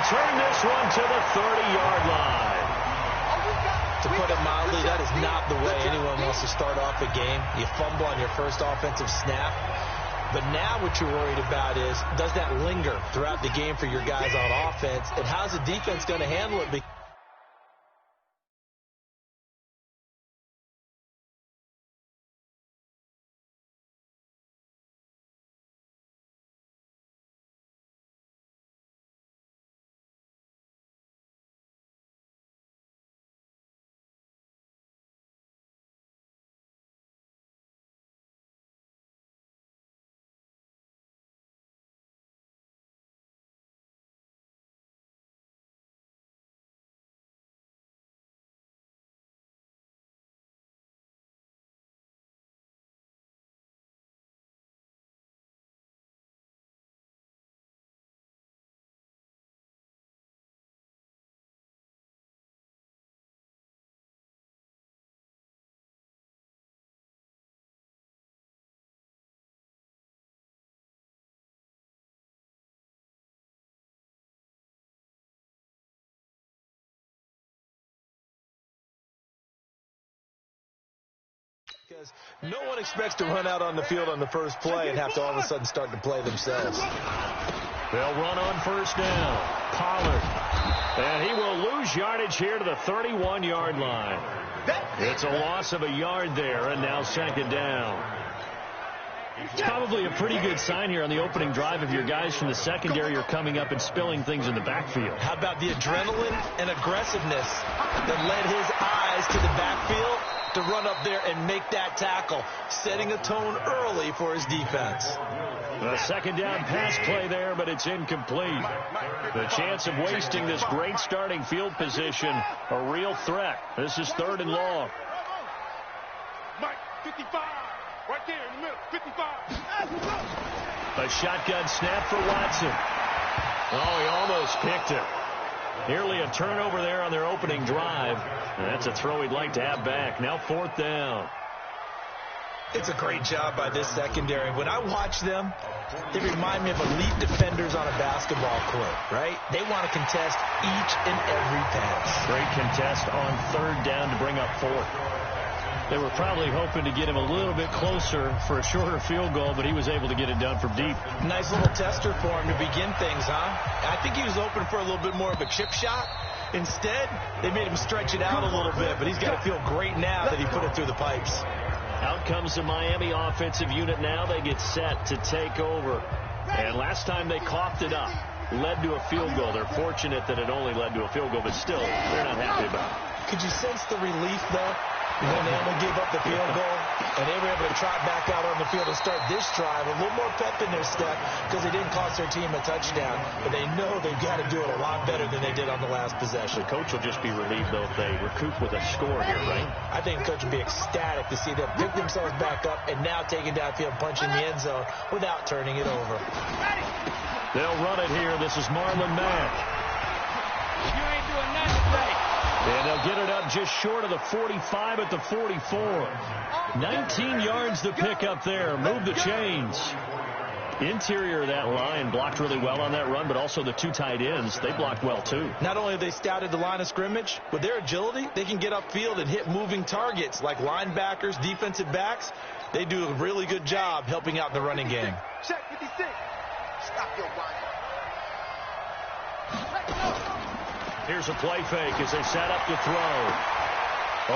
return this one to the 30-yard line. To put it mildly, that is not the way anyone wants to start off a game. You fumble on your first offensive snap. But now what you're worried about is, does that linger throughout the game for your guys on offense? And how's the defense going to handle it? Because no one expects to run out on the field on the first play and have to all of a sudden start to play themselves. They'll run on first down. Pollard. And he will lose yardage here to the 31-yard line. It's a loss of a yard there, and now second down. It's probably a pretty good sign here on the opening drive if your guys from the secondary are coming up and spilling things in the backfield. How about the adrenaline and aggressiveness that led his eyes to the backfield to run up there and make that tackle, setting a tone early for his defense. A second down pass play there, but it's incomplete. The chance of wasting this great starting field position, a real threat. This is third and long. Mike, 55. Right there in the middle, 55. A shotgun snap for Watson. Oh, he almost picked it. Nearly a turnover there on their opening drive. And that's a throw he'd like to have back. Now fourth down. It's a great job by this secondary. When I watch them, they remind me of elite defenders on a basketball court, right? They want to contest each and every pass. Great contest on third down to bring up fourth. They were probably hoping to get him a little bit closer for a shorter field goal, but he was able to get it done from deep. Nice little tester for him to begin things, huh? I think he was open for a little bit more of a chip shot. Instead, they made him stretch it out a little bit, but he's got to feel great now that he put it through the pipes. Out comes the Miami offensive unit now. They get set to take over. And last time they coughed it up, led to a field goal. They're fortunate that it only led to a field goal, but still, they're not happy about it. Could you sense the relief, though, when they only gave up the field goal and they were able to trot back out on the field and start this drive? A little more pep in their step because they didn't cost their team a touchdown, but they know they've got to do it a lot better than they did on the last possession. The coach will just be relieved, though, if they recoup with a score here, right? I think the coach will be ecstatic to see them pick themselves back up and now taking downfield, punching the end zone without turning it over. They'll run it here. This is Marlon Mack. You ain't doing nothing today. And they'll get it up just short of the 45 at the 44. 19 yards to pick up there. Move the chains. Interior of that line blocked really well on that run, but also the two tight ends, they blocked well too. Not only have they scouted the line of scrimmage, with their agility, they can get upfield and hit moving targets like linebackers, defensive backs. They do a really good job helping out in the running game. Check 56. Stop your whining. Here's a play fake as they set up to throw.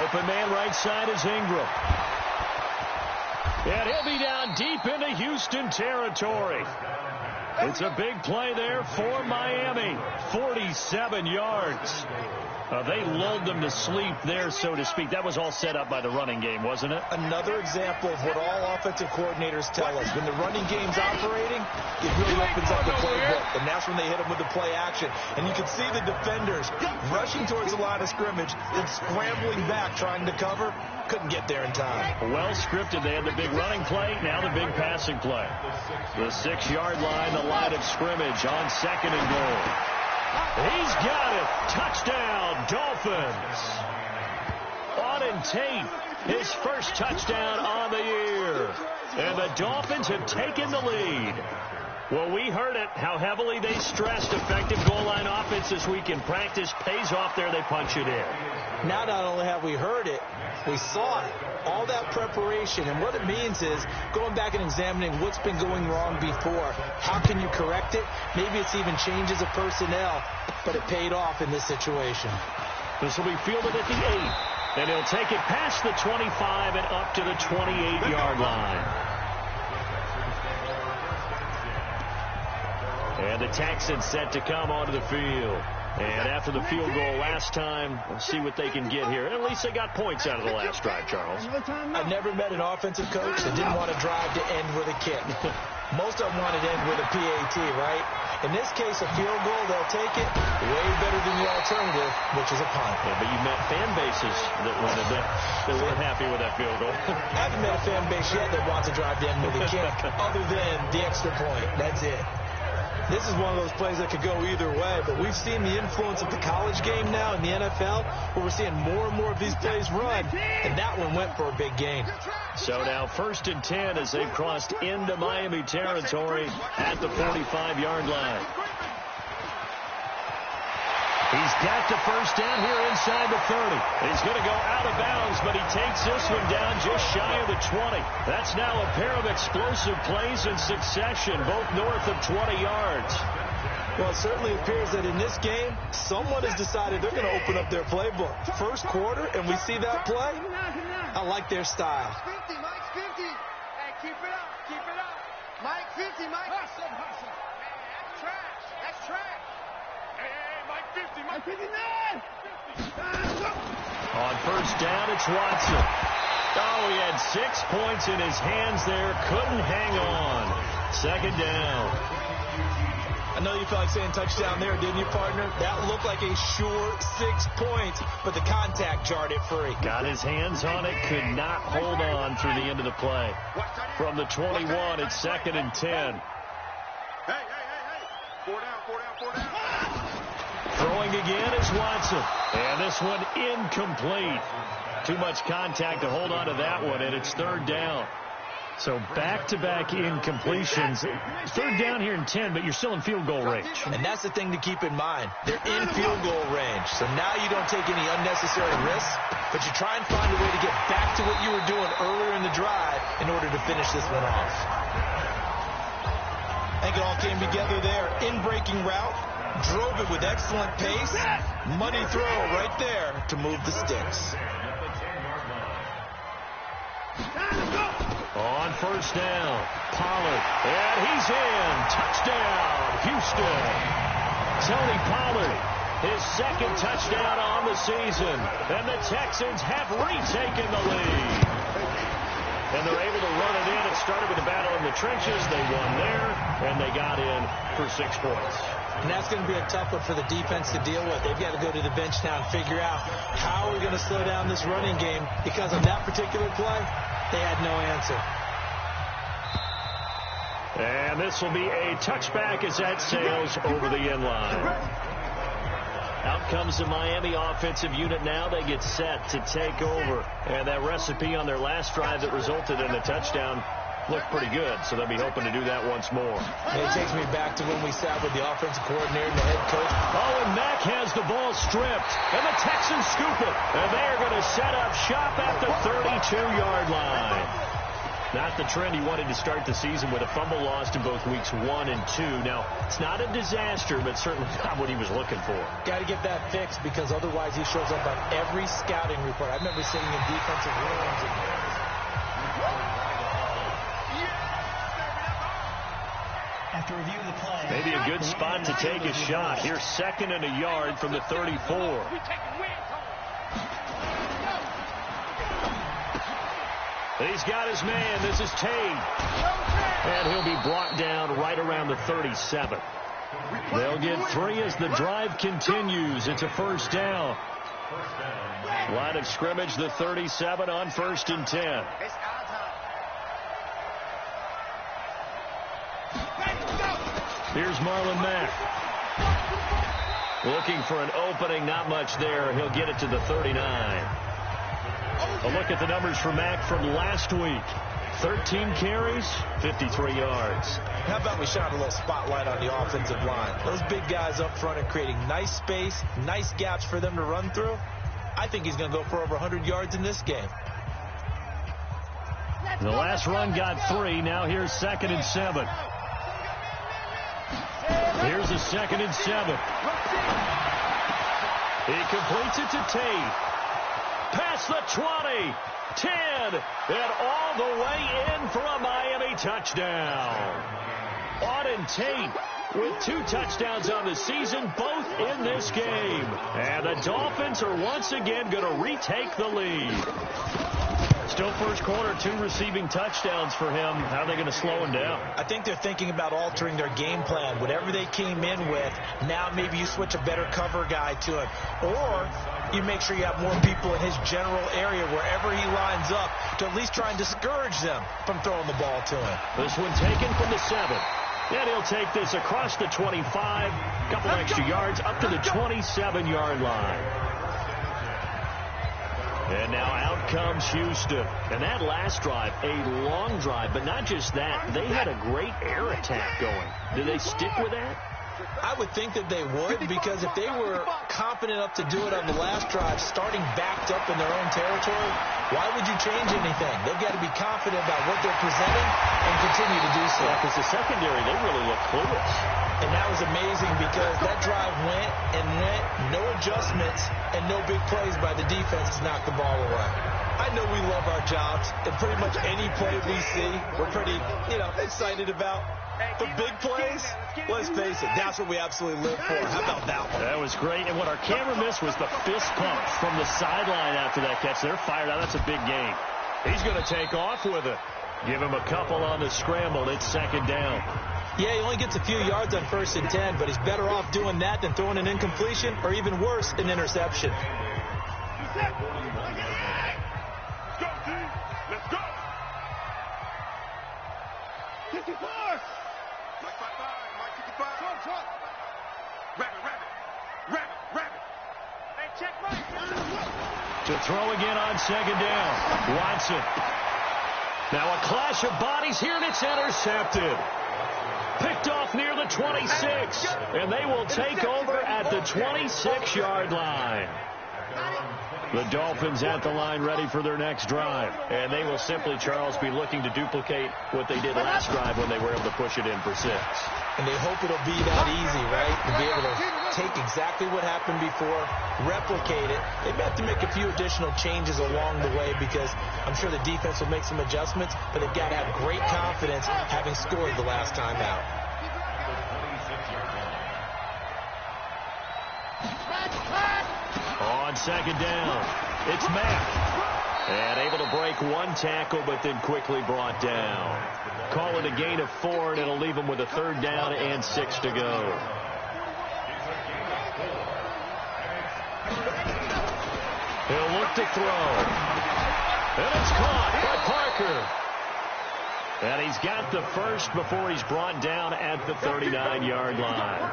Open man right side is Ingram. And he'll be down deep into Houston territory. It's a big play there for Miami. 47 yards. They lulled them to sleep there, so to speak. That was all set up by the running game, wasn't it? Another example of what all offensive coordinators tell us. When the running game's operating, it really opens up the playbook. And that's when they hit them with the play action. And you can see the defenders rushing towards the line of scrimmage, then scrambling back, trying to cover. Couldn't get there in time. Well scripted. They had the big running play, now the big passing play. The 6-yard line, the line of scrimmage on second and goal. He's got it. Touchdown, Dolphins. Auden Tate, his first touchdown on the year. And the Dolphins have taken the lead. Well, we heard it, how heavily they stressed effective goal line offense. minutes this week in practice. Pays off there. They punch it in. Now not only have we heard it, we saw it. All that preparation. And what it means is going back and examining what's been going wrong before. How can you correct it? Maybe it's even changes of personnel. But it paid off in this situation. This will be fielded at the 8. And he'll take it past the 25 and up to the 28-yard line. And the Texans set to come onto the field. And after the field goal last time, we'll see what they can get here. At least they got points out of the last drive, Charles. I've never met an offensive coach that didn't want to drive to end with a kick. Most of them wanted to end with a PAT, right? In this case, a field goal, they'll take it way better than the alternative, which is a punt. Yeah, but you met fan bases that wanted that, that weren't happy with that field goal. I haven't met a fan base yet that wants to drive to end with a kick, other than the extra point. That's it. This is one of those plays that could go either way, but we've seen the influence of the college game now in the NFL, where we're seeing more and more of these plays run, and that one went for a big gain. So now 1st and 10 as they've crossed into Miami territory at the 45-yard line. He's got the first down here inside the 30. He's going to go out of bounds, but he takes this one down just shy of the 20. That's now a pair of explosive plays in succession, both north of 20 yards. Well, it certainly appears that in this game, someone has decided they're going to open up their playbook. First quarter, and we see that play. I like their style. Mike 50, Mike 50. Hey, keep it up, keep it up. Mike 50, Mike. Hustle, hustle. That's trash, that's trash. Hey, Mike 50, Mike 59. On first down, it's Watson. Oh, he had 6 points in his hands there. Couldn't hang on. 2nd down. I know you felt like saying touchdown there, didn't you, partner? That looked like a sure 6 points, but the contact jarred it free. Got his hands on it, could not hold on through the end of the play. From the 21, it's 2nd and 10. Hey. 4 down, 4 down, 4 down. Throwing again is Watson. And this one incomplete. Too much contact to hold on to that one, and it's 3rd down. So back-to-back incompletions. 3rd down here in 10, but you're still in field goal range. And that's the thing to keep in mind. They're in field goal range. So now you don't take any unnecessary risks, but you try and find a way to get back to what you were doing earlier in the drive in order to finish this one off. I think it all came together there. In-breaking route. Drove it with excellent pace. Money throw right there to move the sticks. On first down, Pollard, and he's in. Touchdown, Houston. Tony Pollard, his 2nd touchdown on the season, and the Texans have retaken the lead. And they're able to run it in. It started with a battle in the trenches. They won there, and they got in for 6 points. And that's going to be a tough one for the defense to deal with. They've got to go to the bench now and figure out how we're going to slow down this running game, because on that particular play, they had no answer. And this will be a touchback as that sails over the end line. Out comes the Miami offensive unit now. They get set to take over. And that recipe on their last drive that resulted in a touchdown looked pretty good, so they'll be hoping to do that once more. And it takes me back to when we sat with the offensive coordinator and the head coach. Oh, and Mack has the ball stripped, and the Texans scoop it. And they are going to set up shop at the 32-yard line. Not the trend he wanted to start the season, with a fumble lost in both weeks 1 and 2. Now, it's not a disaster, but certainly not what he was looking for. Got to get that fixed, because otherwise he shows up on every scouting report. I remember sitting in defensive rooms and after reviewing the play, maybe a good spot to take a shot. Here's 2nd and a yard from the 34. He's got his man. This is Tate. And he'll be brought down right around the 37. They'll get 3 as the drive continues. It's a 1st down. Line of scrimmage, the 37 on 1st and 10. Here's Marlon Mack. Looking for an opening, not much there. He'll get it to the 39. A look at the numbers for Mack from last week. 13 carries, 53 yards. How about we shine a little spotlight on the offensive line? Those big guys up front are creating nice space, nice gaps for them to run through. I think he's going to go for over 100 yards in this game. The last run got 3. Now here's 2nd and 7. Here's a 2nd and 7. He completes it to Tate. Past the 20. 10. And all the way in for a Miami touchdown. Auden Tate with 2 touchdowns on the season, both in this game. And the Dolphins are once again going to retake the lead. Still first quarter, 2 receiving touchdowns for him. How are they going to slow him down? I think they're thinking about altering their game plan. Whatever they came in with, now maybe you switch a better cover guy to him. Or you make sure you have more people in his general area wherever he lines up to at least try and discourage them from throwing the ball to him. This one taken from the 7. And he'll take this across the 25. Couple extra yards up to the 27-yard line. And now out comes Houston. And that last drive, a long drive, but not just that. They had a great air attack going. Did they stick with that? I would think that they would, because if they were confident enough to do it on the last drive, starting backed up in their own territory, why would you change anything? They've got to be confident about what they're presenting and continue to do so. Yeah, because the secondary, they really look clueless. And that was amazing because that drive went and went, no adjustments, and no big plays by the defense to knock the ball away. I know we love our jobs, and pretty much any play we see, we're pretty, excited about. The big plays, let's face it, that's what we absolutely live for. How about that one? That was great, and what our camera missed was the fist pump from the sideline after that catch. They're fired out. That's a big game. He's going to take off with it. Give him a couple on the scramble. It's 2nd down. Yeah, he only gets a few yards on 1st and 10, but he's better off doing that than throwing an incompletion, or even worse, an interception. Let's go, team. Let's go. 54. Mike 55. Mike 55. Trump. Rabbit. Hey, check right. To throw again on 2nd down. Watson. Now a clash of bodies here, and it's intercepted. Picked off near the 26, and they will take over at the 26-yard line. The Dolphins at the line ready for their next drive. And they will simply, Charles, be looking to duplicate what they did last drive when they were able to push it in for 6. And they hope it'll be that easy, right? To be able to take exactly what happened before, replicate it. They may have to make a few additional changes along the way because I'm sure the defense will make some adjustments, but they've got to have great confidence having scored the last time out. On 2nd down, it's Mack. And able to break 1 tackle, but then quickly brought down. Call it a gain of 4, and it'll leave them with a 3rd down and 6 to go. He'll look to throw. And it's caught by Parker. And he's got the first before he's brought down at the 39-yard line.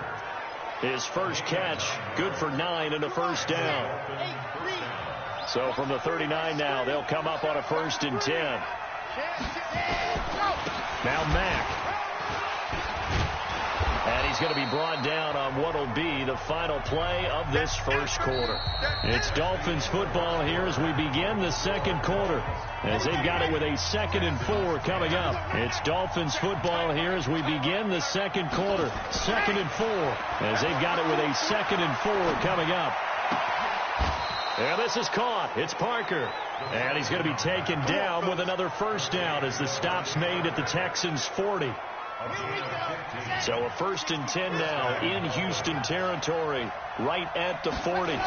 His first catch, good for 9 and a 1st down. So from the 39 now, they'll come up on a 1st and 10. Now Mack. And he's going to be brought down on what will be the final play of this first quarter. It's Dolphins football here as we begin the 2nd quarter. As they've got it with a 2nd and 4 coming up. It's Dolphins football here as we begin the 2nd quarter. 2nd and 4. As they've got it with a 2nd and 4 coming up. And this is caught. It's Parker. And he's going to be taken down with another 1st down as the stop's made at the Texans' 40. So a 1st and 10 now in Houston territory, right at the 40.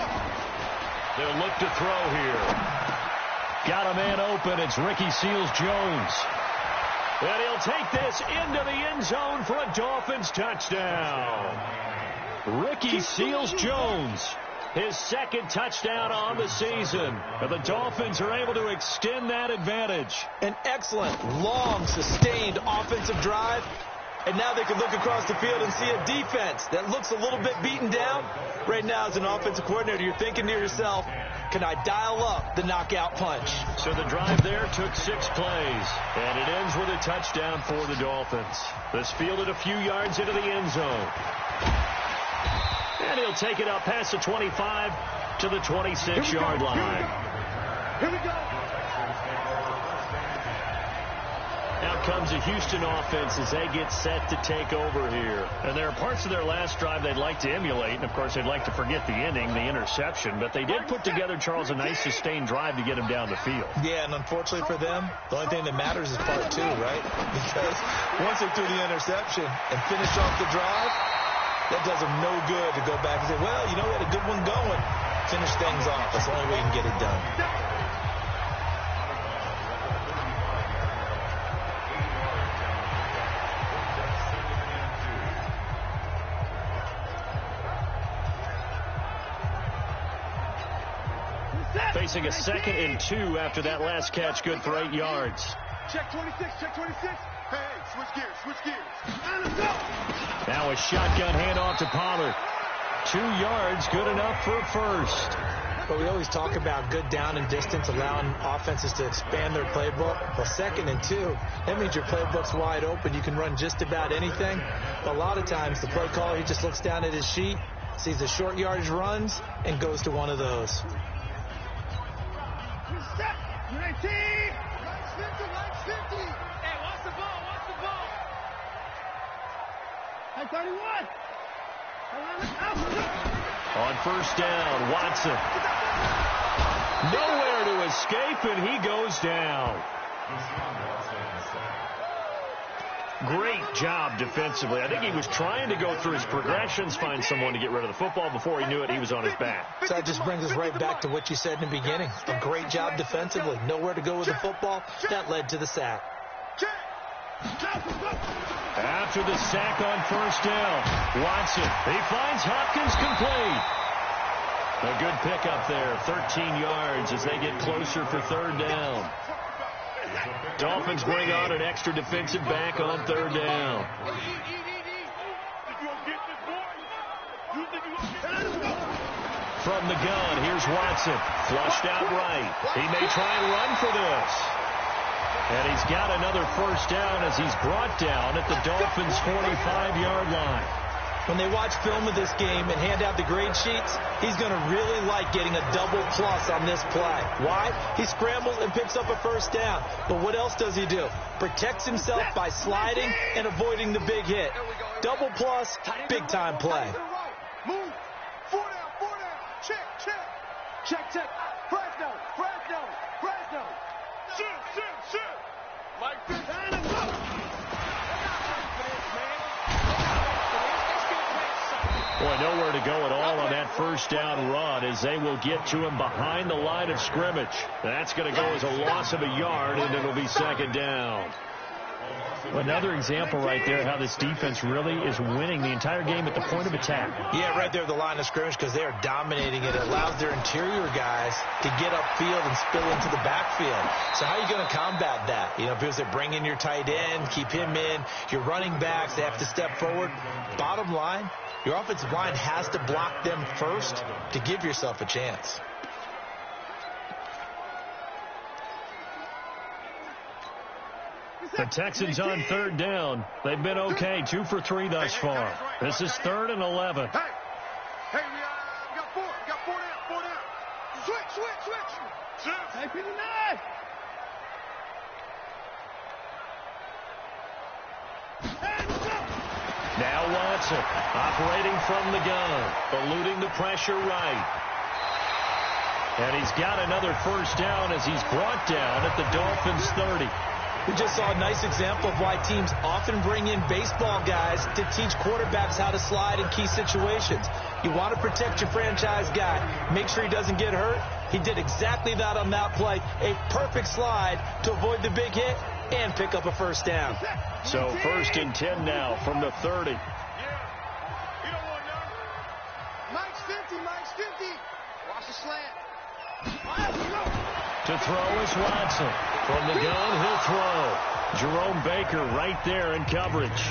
They'll look to throw here. Got a man open. It's Ricky Seals-Jones. And he'll take this into the end zone for a Dolphins touchdown. Ricky Seals-Jones, his 2nd touchdown on the season. And the Dolphins are able to extend that advantage. An excellent, long, sustained offensive drive. And now they can look across the field and see a defense that looks a little bit beaten down. Right now, as an offensive coordinator, you're thinking to yourself, can I dial up the knockout punch? So the drive there took 6 plays, and it ends with a touchdown for the Dolphins. This fielded a few yards into the end zone. And he'll take it up past the 25 to the 26-yard line. Here we go. Out comes a Houston offense as they get set to take over here. And there are parts of their last drive they'd like to emulate. And, of course, they'd like to forget the ending, the interception. But they did put together, Charles, a nice sustained drive to get him down the field. Yeah, and unfortunately for them, the only thing that matters is part 2, right? Because once they threw the interception and finished off the drive, that does them no good to go back and say, well, you know, we had a good one going. Finish things off. That's the only way you can get it done. Facing a 2nd and 2 after that last catch, good for 8 yards. Check 26, check 26. Hey, switch gears, switch gears. Now a shotgun handoff to Pollard. 2 yards, good enough for a first. But we always talk about good down and distance, allowing offenses to expand their playbook. Well, 2nd and 2, that means your playbook's wide open. You can run just about anything. But a lot of times, the play caller, he just looks down at his sheet, sees the short yardage runs, and goes to one of those. 19! Lights 50, lights 50! Hey, watch the ball, watch the ball! Hey, 31! On first down, Watson. Nowhere to escape, and he goes down. Great job defensively. I think he was trying to go through his progressions, find someone to get rid of the football. Before he knew it, he was on his back. So that just brings us right back to what you said in the beginning. A great job defensively. Nowhere to go with the football. That led to the sack. After the sack on first down, Watson, he finds Hopkins complete. A good pickup there, 13 yards as they get closer for 3rd down. Dolphins bring on an extra defensive back on 3rd down. From the gun, here's Watson. Flushed out right. He may try and run for this. And he's got another first down as he's brought down at the Dolphins' 45-yard line. When they watch film of this game and hand out the grade sheets, he's going to really like getting a double plus on this play. Why? He scrambles and picks up a first down. But what else does he do? Protects himself by sliding and avoiding the big hit. Double plus, big-time play. Move. 4 down, 4 down. Check, check. Check, check. Fresno, Fresno, Fresno. Shoot. Like this. Boy, nowhere to go at all on that first down run as they will get to him behind the line of scrimmage. That's going to go as a loss of a yard, and it'll be 2nd down. Another example right there how this defense really is winning the entire game at the point of attack. Yeah, right there at the line of scrimmage because they are dominating it. It allows their interior guys to get upfield and spill into the backfield. So how are you going to combat that? You know, because they bring in your tight end, keep him in. Your running backs, they have to step forward. Bottom line, your offensive line has to block them first to give yourself a chance. The Texans on 3rd down. They've been okay, 2 for 3 thus far. This is 3rd and 11. Hey, we got 4. We got 4 down. Switch. Hey, 59. Now Watson operating from the gun, eluding the pressure right. And he's got another first down as he's brought down at the Dolphins' 30. We just saw a nice example of why teams often bring in baseball guys to teach quarterbacks how to slide in key situations. You want to protect your franchise guy. Make sure he doesn't get hurt. He did exactly that on that play. A perfect slide to avoid the big hit and pick up a first down. So 1st and 10 now from the 30. Mike's 50. Watch the slant. To throw is Watson. From the gun, he'll throw. Jerome Baker right there in coverage.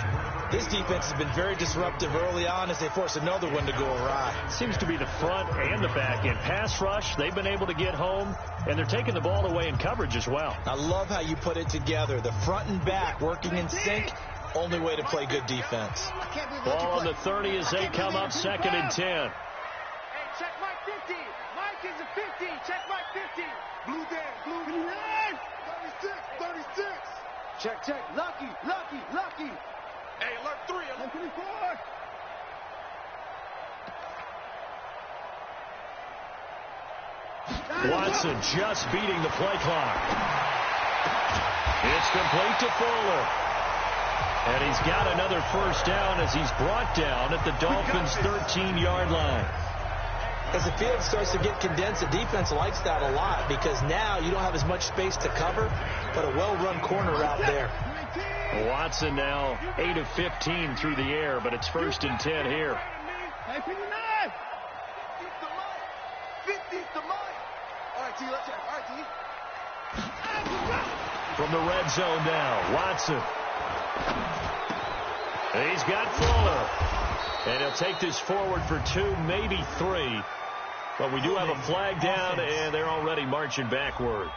This defense has been very disruptive early on as they force another one to go awry. Seems to be the front and the back end. Pass rush, they've been able to get home, and they're taking the ball away in coverage as well. I love how you put it together. The front and back working in sync, only way to play good defense. Ball on the 30 as they come up 2nd and 10. Hey, check Mike 50. Mike is a 50. Check Mike 50. Blue down, blue. 59. 36, 36. Check. Lucky. Hey, alert 3. Alert 24. Watson just beating the play clock. It's complete to Fuller. And he's got another first down as he's brought down at the Dolphins' 13-yard line. As the field starts to get condensed, the defense likes that a lot because now you don't have as much space to cover, but a well-run corner out there. Watson now 8 of 15 through the air, but it's 1st and 10 here. Hey, 59. 50's the Mike. All right, T, let's check. All right, T. From the red zone now, Watson. He's got Fuller. And he'll take this forward for 2, maybe 3. But we do have a flag down, and they're already marching backward.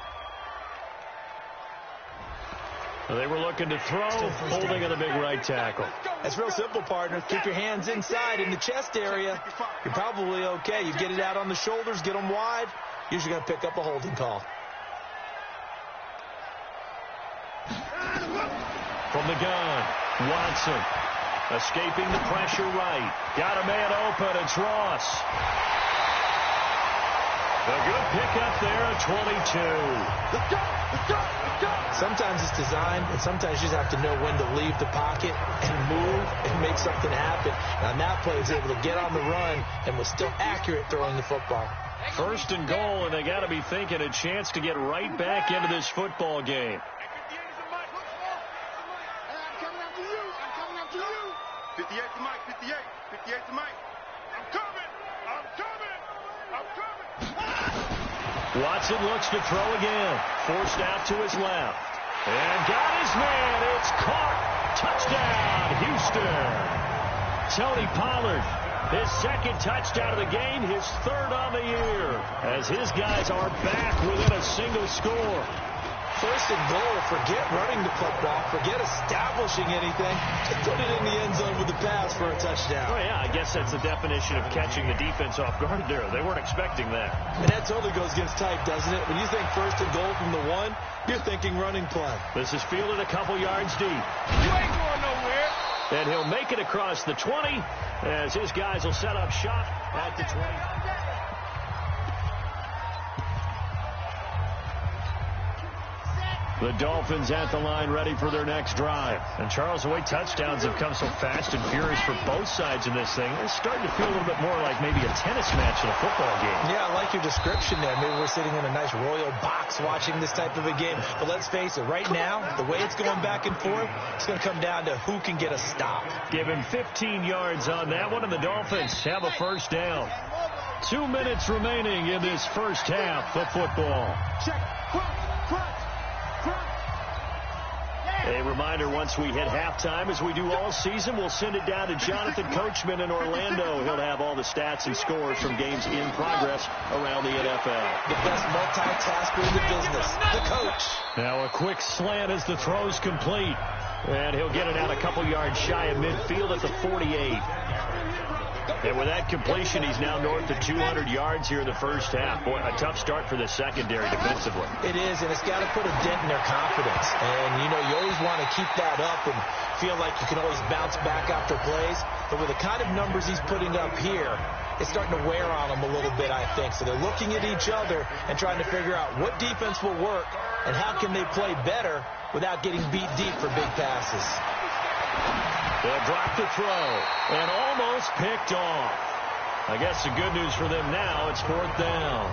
They were looking to throw, holding on the big right tackle. That's real simple, partner. Keep your hands inside in the chest area. You're probably okay. You get it out on the shoulders, get them wide. Usually going to pick up a holding call. From the gun, Watson. Escaping the pressure right. Got a man open. It's Ross. A good pickup there at 22. Let's go. Sometimes it's designed, and sometimes you just have to know when to leave the pocket and move and make something happen. And on that play, he was able to get on the run and was still accurate throwing the football. 1st and goal, and they got to be thinking a chance to get right back into this football game. 58 to Mike, 58 to Mike. I'm coming. Watson looks to throw again. Forced out to his left. And got his man. It's caught. Touchdown, Houston. Tony Pollard, his 2nd touchdown of the game, his 3rd on the year, as his guys are back within a single score. 1st and goal. Forget running the football. Forget establishing anything. Just put it in the end zone with the pass for a touchdown. Oh, yeah, I guess that's the definition of catching the defense off guard there. They weren't expecting that. And that totally goes against type, doesn't it? When you think 1st and goal from the 1, you're thinking running play. This is fielded a couple yards deep. You ain't going nowhere. And he'll make it across the 20 as his guys will set up shop at the 20. The Dolphins at the line ready for their next drive. And Charles, the way touchdowns have come so fast and furious for both sides in this thing, it's starting to feel a little bit more like maybe a tennis match in a football game. Yeah, I like your description there. Maybe we're sitting in a nice royal box watching this type of a game. But let's face it, right now, the way it's going back and forth, it's going to come down to who can get a stop. Give him 15 yards on that one, and the Dolphins have a first down. 2 minutes remaining in this first half of football. Check. A reminder, once we hit halftime, as we do all season, we'll send it down to Jonathan Coachman in Orlando. He'll have all the stats and scores from games in progress around the NFL. The best multitasker in the business, the coach. Now a quick slant as the throw's complete. And he'll get it out a couple yards shy of midfield at the 48. And with that completion, he's now north of 200 yards here in the first half. Boy, a tough start for the secondary defensively. It is, and it's got to put a dent in their confidence. And, you know, you always want to keep that up and feel like you can always bounce back after plays. But with the kind of numbers he's putting up here, it's starting to wear on them a little bit, I think. So they're looking at each other and trying to figure out what defense will work and how can they play better without getting beat deep for big passes. They'll drop the throw and almost picked off. I guess the good news for them now, it's 4th down.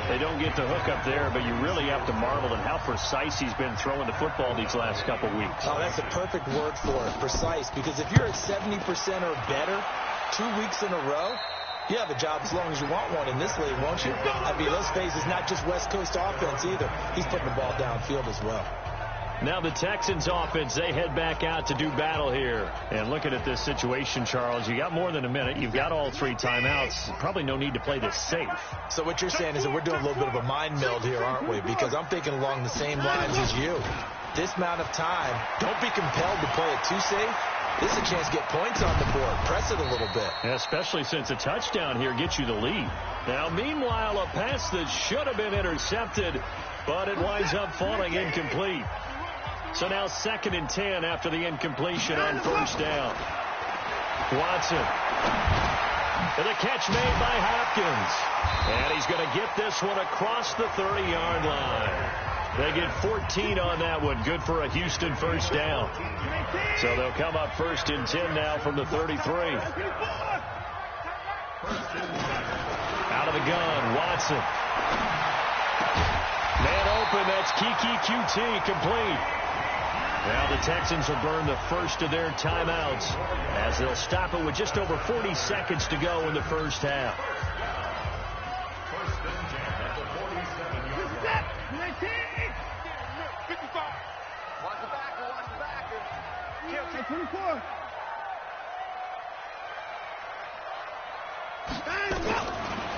They don't get the hook up there, but you really have to marvel at how precise he's been throwing the football these last couple weeks. Oh, that's a perfect word for it, precise, because if you're at 70% or better 2 weeks in a row, you have a job as long as you want one in this league, won't you? I mean, let's face it, it's not just West Coast offense either. He's putting the ball downfield as well. Now the Texans offense, they head back out to do battle here. And looking at this situation, Charles, you got more than a minute. You've got all 3 timeouts. Probably no need to play this safe. So what you're saying is that we're doing a little bit of a mind meld here, aren't we? Because I'm thinking along the same lines as you. This amount of time, don't be compelled to play it too safe. This is a chance to get points on the board. Press it a little bit. Yeah, especially since a touchdown here gets you the lead. Now, meanwhile, a pass that should have been intercepted, but it winds up falling incomplete. So now 2nd and 10 after the incompletion on first down. Watson. And the catch made by Hopkins. And he's going to get this one across the 30-yard line. They get 14 on that one. Good for a Houston first down. So they'll come up 1st and 10 now from the 33. Out of the gun, Watson. Man open, that's Kiki QT, complete. Now the Texans will burn the first of their timeouts as they'll stop it with just over 40 seconds to go in the first half.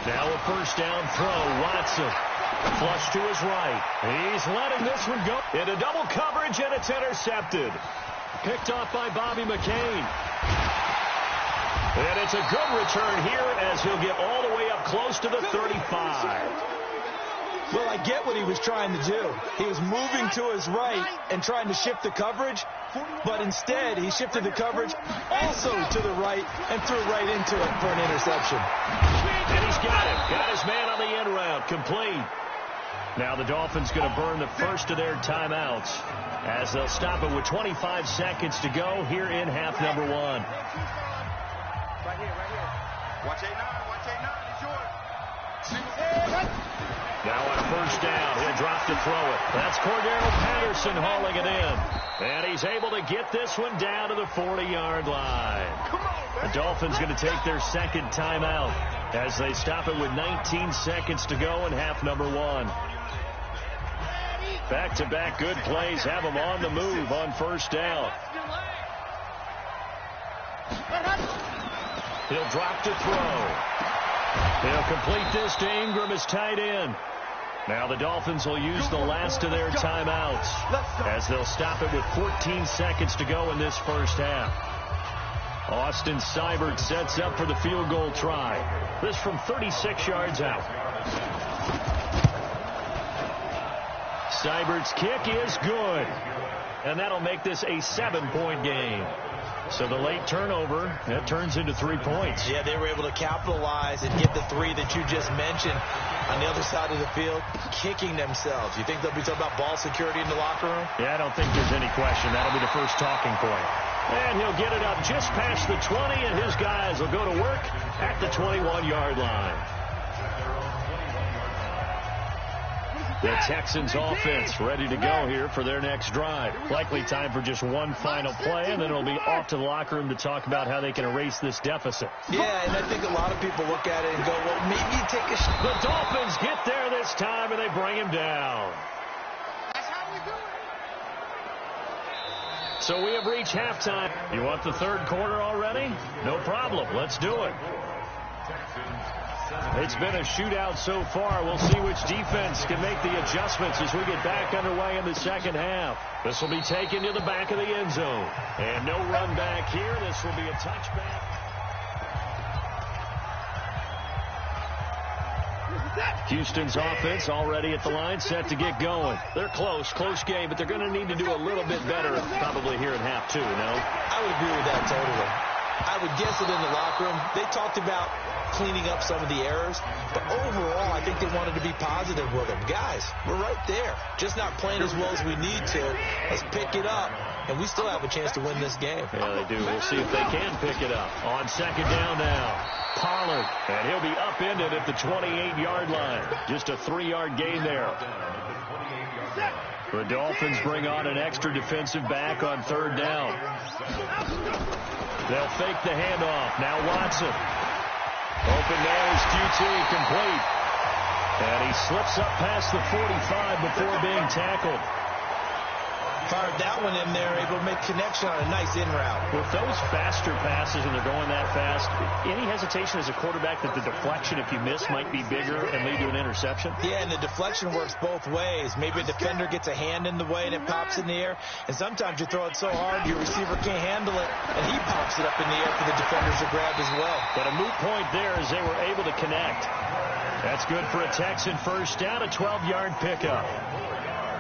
Now a first down throw, Watson. Flush to his right. He's letting this one go into double coverage, and it's intercepted. Picked off by Bobby McCain. And it's a good return here as he'll get all the way up close to the 35. Well, I get what he was trying to do. He was moving to his right and trying to shift the coverage, but instead he shifted the coverage also to the right and threw right into it for an interception. And he's got it. Got his man on the end route. Complete. Now the Dolphins going to burn the first of their timeouts as they'll stop it with 25 seconds to go here in half number 1. Right here, right here. Watch 8-9, watch 8-9. It's yours. Now on first down, he'll drop to throw it. That's Cordero Patterson hauling it in. And he's able to get this one down to the 40-yard line. The Dolphins going to take their 2nd timeout as they stop it with 19 seconds to go in half number 1. Back-to-back good plays have them on the move on first down. He'll drop to throw. He'll complete this to Ingram as tight end. Now the Dolphins will use the last of their timeouts as they'll stop it with 14 seconds to go in this first half. Austin Seibert sets up for the field goal try. This from 36 yards out. Seibert's kick is good. And that'll make this a 7-point game. So the late turnover, that turns into 3 points. Yeah, they were able to capitalize and get the 3 that you just mentioned on the other side of the field, kicking themselves. You think they'll be talking about ball security in the locker room? Yeah, I don't think there's any question. That'll be the first talking point. And he'll get it up just past the 20, and his guys will go to work at the 21-yard line. The Texans offense ready to go here for their next drive. Likely time for just one final play, and then it'll be off to the locker room to talk about how they can erase this deficit. Yeah, and I think a lot of people look at it and go, well, maybe take a shot. The Dolphins get there this time, and they bring him down. That's how we do it. So we have reached halftime. You want the third quarter already? No problem. Let's do it. It's been a shootout so far. We'll see which defense can make the adjustments as we get back underway in the second half. This will be taken to the back of the end zone. And no run back here. This will be a touchback. Houston's offense already at the line, set to get going. They're close game, but they're going to need to do a little bit better probably here in half 2, no? I would agree with that totally. I would guess it in the locker room. They talked about cleaning up some of the errors, but overall, I think they wanted to be positive with them. Guys, we're right there. Just not playing as well as we need to. Let's pick it up, and we still have a chance to win this game. Yeah, they do. We'll see if they can pick it up. On second down now, Pollard, and he'll be upended at the 28-yard line. Just a 3-yard gain there. The Dolphins bring on an extra defensive back on third down. They'll fake the handoff. Now Watson. Open there is QT, complete. And he slips up past the 45 before being tackled. Fired that one in there, able to make connection on a nice in route. With those faster passes and they're going that fast, any hesitation as a quarterback that the deflection, if you miss, might be bigger and lead to an interception? Yeah, and the deflection works both ways. Maybe a defender gets a hand in the way and it pops in the air, and sometimes you throw it so hard your receiver can't handle it, and he pops it up in the air for the defenders to grab as well. But a moot point there as they were able to connect. That's good for a Texan first down, a 12-yard pickup.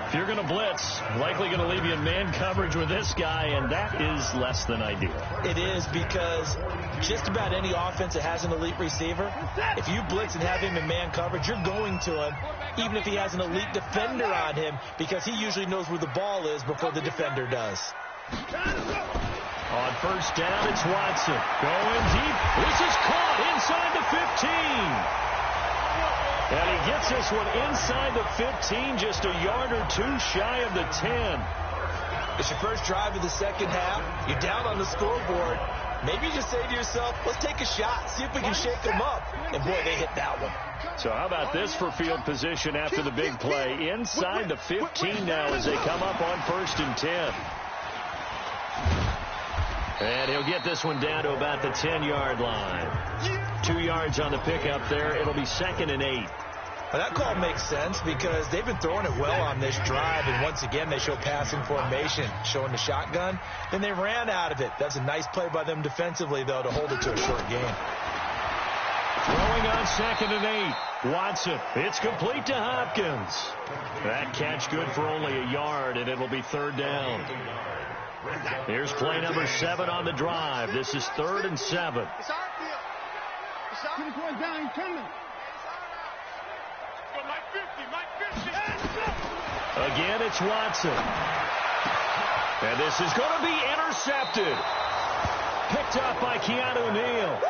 If you're going to blitz, likely going to leave you in man coverage with this guy, and that is less than ideal. It is, because just about any offense that has an elite receiver, if you blitz and have him in man coverage, you're going to him, even if he has an elite defender on him, because he usually knows where the ball is before the defender does. On first down, it's Watson. Going deep. This is caught inside the 15. And he gets this one inside the 15, just a yard or two shy of the 10. It's your first drive of the second half. You're down on the scoreboard. Maybe you just say to yourself, let's take a shot, see if we can shake them up. And, boy, they hit that one. So how about this for field position after the big play? Inside the 15 now as they come up on first and 10. And he'll get this one down to about the 10-yard line. 2 yards on the pickup there. It'll be 2nd and 8. Well, that call makes sense because they've been throwing it well on this drive, and once again they show passing formation, showing the shotgun. Then they ran out of it. That's a nice play by them defensively, though, to hold it to a short game. Throwing on 2nd and 8. Watson. It's complete to Hopkins. That catch good for only a yard, and it'll be 3rd down. Here's play number 7 on the drive. This is 3rd and 7. Again, it's Watson. And this is going to be intercepted. Picked up by Keanu Neal.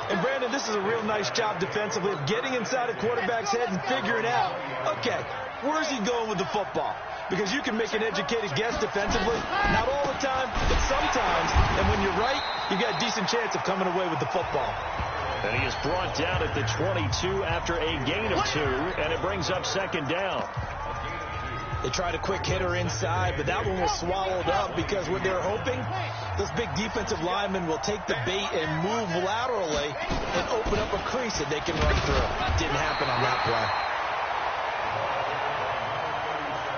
And, Brandon, this is a real nice job defensively of getting inside a quarterback's head and figuring out, okay, where's he going with the football? Because you can make an educated guess defensively. Not all the time, but sometimes. And when you're right, you've got a decent chance of coming away with the football. And he is brought down at the 22 after a gain of 2, and it brings up 2nd down. They tried a quick hitter inside, but that one was swallowed up because what they're hoping, those big defensive linemen will take the bait and move laterally and open up a crease that they can run through. Didn't happen on that play.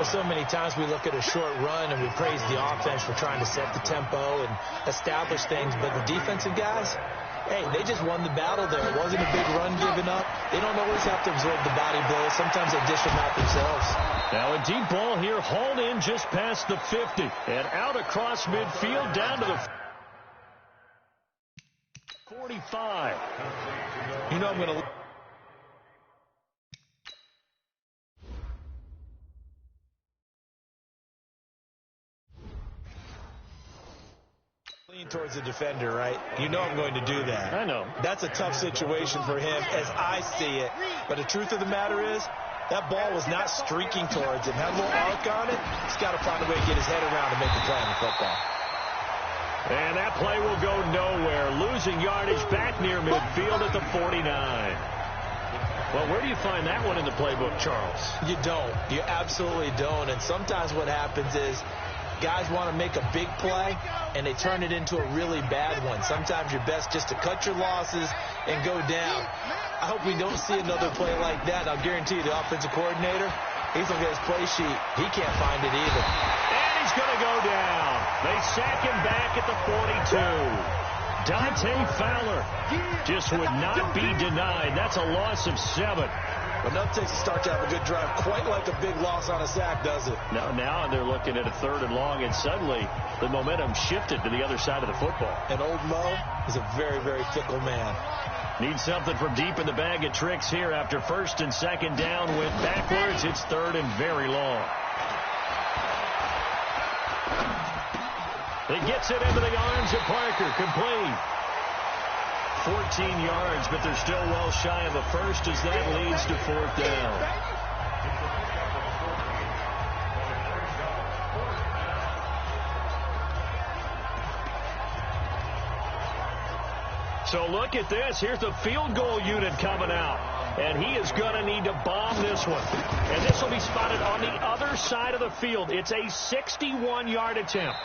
So many times we look at a short run and we praise the offense for trying to set the tempo and establish things, but the defensive guys, hey, they just won the battle there. It wasn't a big run given up. They don't always have to absorb the body blows. Sometimes they dish them out themselves. Now a deep ball here, hauled in just past the 50 and out across midfield down to the 45. You know I'm going to lean towards the defender, right? You know I'm going to do that. I know. That's a tough situation for him as I see it. But the truth of the matter is, that ball was not streaking towards him. Had a little arc on it. He's got to find a way to get his head around and make the play on the football. And that play will go nowhere. Losing yardage back near midfield at the 49. Well, where do you find that one in the playbook, Charles? You don't. You absolutely don't. And sometimes what happens is guys want to make a big play, and they turn it into a really bad one. Sometimes you're best just to cut your losses and go down. I hope we don't see another play like that. I'll guarantee you the offensive coordinator, he's going to get his play sheet. He can't find it either. And he's going to go down. They sack him back at the 42. Dante Fowler just would not be denied. That's a loss of 7. But nothing takes a start to have a good drive quite like a big loss on a sack, does it? Now they're looking at a 3rd and long, and suddenly the momentum shifted to the other side of the football. And old Mo is a very, very fickle man. Needs something from deep in the bag of tricks here after 1st and 2nd down. Went backwards. It's 3rd and very long. He gets it into the arms of Parker. Complete. 14 yards, but they're still well shy of a first as that leads to 4th down. So look at this. Here's the field goal unit coming out. And he is going to need to bomb this one. And this will be spotted on the other side of the field. It's a 61-yard attempt.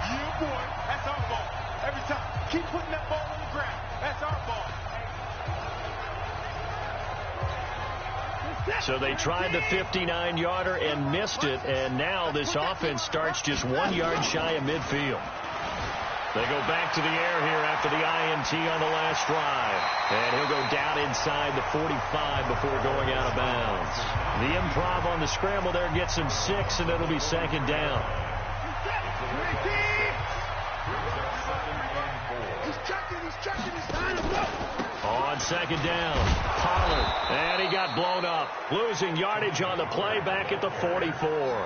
Yeah, boy. That's our ball. Every time. Keep putting that ball on the ground. That's our ball. So they tried the 59-yarder and missed it. And now this offense starts just 1 yard shy of midfield. They go back to the air here after the INT on the last drive. And he'll go down inside the 45 before going out of bounds. The improv on the scramble there gets him 6, and it'll be second down. He's checking, he's trying to go. On second down, Pollard. And he got blown up. Losing yardage on the play back at the 44.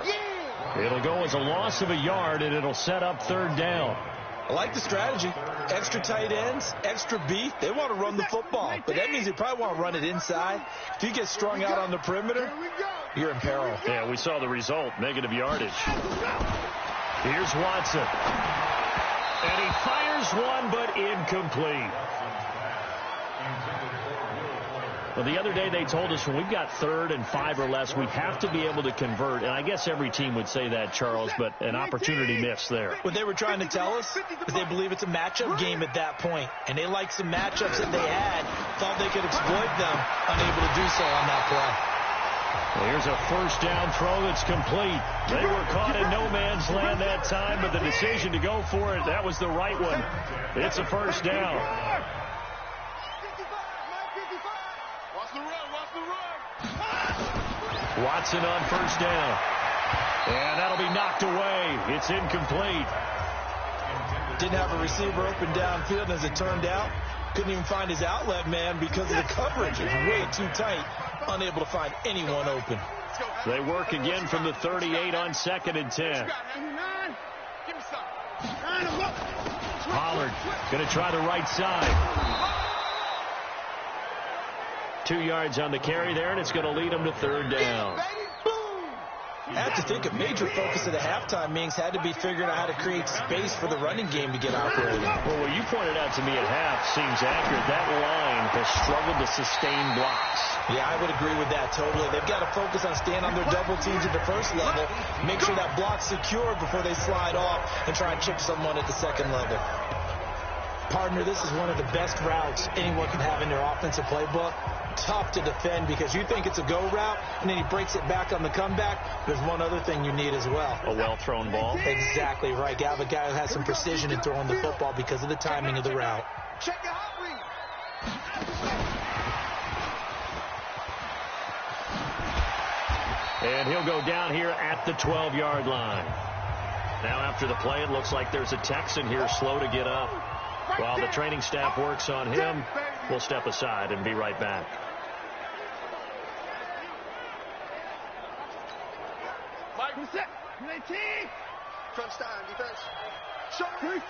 Yeah. It'll go as a loss of a yard, and it'll set up third down. I like the strategy. Extra tight ends, extra beef. They want to run the football, but that means they probably want to run it inside. If you get strung out on the perimeter, you're in peril. Yeah, we saw the result, negative yardage. Here's Watson. And he fires one, but incomplete. Well, the other day they told us when we've got 3rd and 5 or less, we have to be able to convert. And I guess every team would say that, Charles, but an opportunity missed there. What they were trying to tell us is they believe it's a matchup game at that point. And they liked some matchups that they had, thought they could exploit them, unable to do so on that play. Well, here's a first down throw that's complete. They were caught in no man's land that time, but the decision to go for it, that was the right one. It's a first down. Watson on first down. And that'll be knocked away. It's incomplete. Didn't have a receiver open downfield, as it turned out. Couldn't even find his outlet man because of the coverage. It was way too tight. Unable to find anyone open. They work again from the 38 on 2nd and 10. Pollard going to try the right side. 2 yards on the carry there, and it's going to lead them to third down. I have to think a major focus of the halftime meetings had to be figuring out how to create space for the running game to get operating. Well, what you pointed out to me at half seems accurate. That line has struggled to sustain blocks. Yeah, I would agree with that totally. They've got to focus on staying on their double teams at the first level, make sure that block's secure before they slide off and try and chip someone at the second level. Partner, this is one of the best routes anyone can have in their offensive playbook. Tough to defend because you think it's a go route, and then he breaks it back on the comeback. There's one other thing you need as well. A well-thrown ball. Exactly right. You have a guy who has some precision in throwing the football because of the timing of the route. Check your hot read. And he'll go down here at the 12-yard line. Now after the play, it looks like there's a Texan here slow to get up. While the training staff works on him, we'll step aside and be right back. Mike, reset. Crunch time, defense. Show 36.